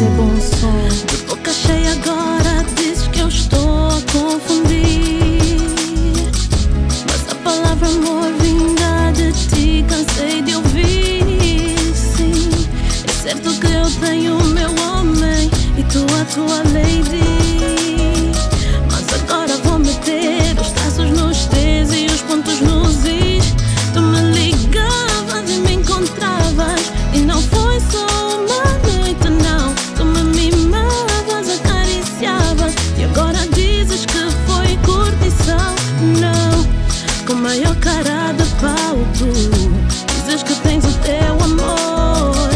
fazer bom som. De boca cheia agora dizes que eu estou a confundir, mas a palavra amor vinda de ti cansei de ouvir. Sim, é certo que eu tenho o meu homem e tu a tua lady, mas agora vou meter os traços nos T's e os pontos nos I's. Tu me ligavas e me encontravas e não foi só uma noite, não. Tu me mimavas, acariciavas e agora dizes que foi curtição. Não, com maior cara de pau tu dizes que tens o teu amor,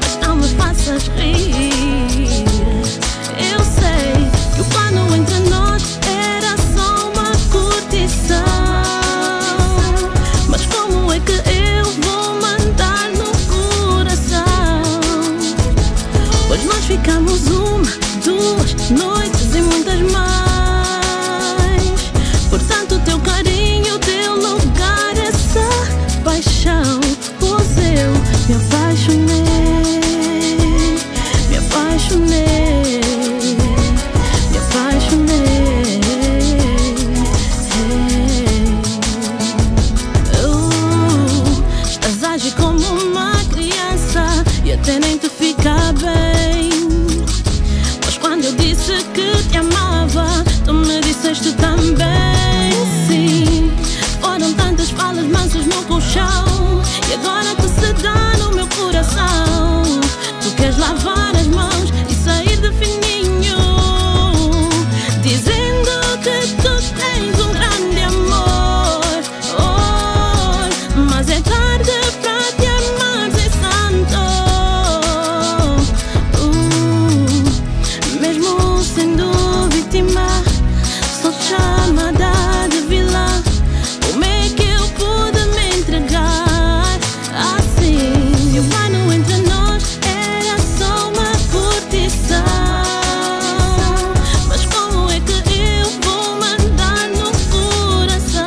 mas não me faças rir. Eu sei que o plano entre nós era só uma curtição, mas como é que eu vou mandar no coração? Pois nós ficamos uma, duas noites e muitas mais. Portanto, teu carinho, teu lugar, essa paixão. Pois eu me apaixonei, me apaixonei, me apaixonei. Estás a agir como uma criança e até nem te fica bem. Mas quando eu disse que te amava, tu me disseste também. Sim, foram tantas falas mansas no colchão e agora que se dá no meu coração. Tu queres lavar as mãos e sair de fininho, dizendo que tu tens um grande amor. Oh, mas é tarde para te amar sem santo. Mesmo sendo vítima, sou chamada de vilã. Como é que eu pude me entregar assim? Se o plano entre nós era só uma curtição, mas como é que eu vou mandar no coração?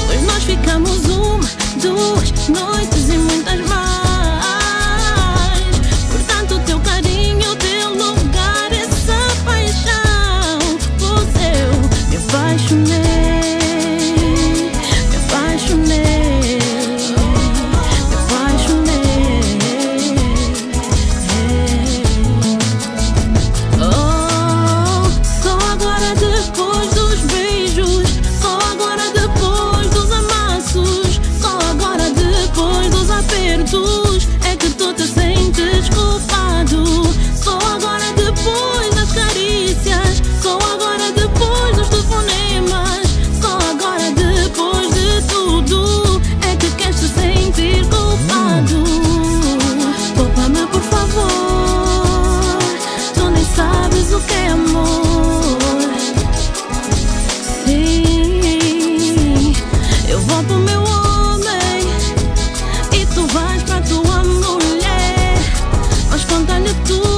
Pois nós ficamos uma, duas noites e muitas mais. Portanto, teu carinho, teu lugar, essa paixão. Pois eu me apaixonei, me apaixonei, me apaixonei. Oh, só agora depois dos beijos, só agora depois dos amassos, só agora depois dos apertos é que tu te sentes culpado. Só agora depois das carícias, só agora depois dos telefonemas, só agora depois de tudo é que queres te sentir culpado. Poupa-me por favor, tu nem sabes o que é amor. Sim, eu vou pro meu homem e tu vais pra tua mulher, mas conta-lhe tudo.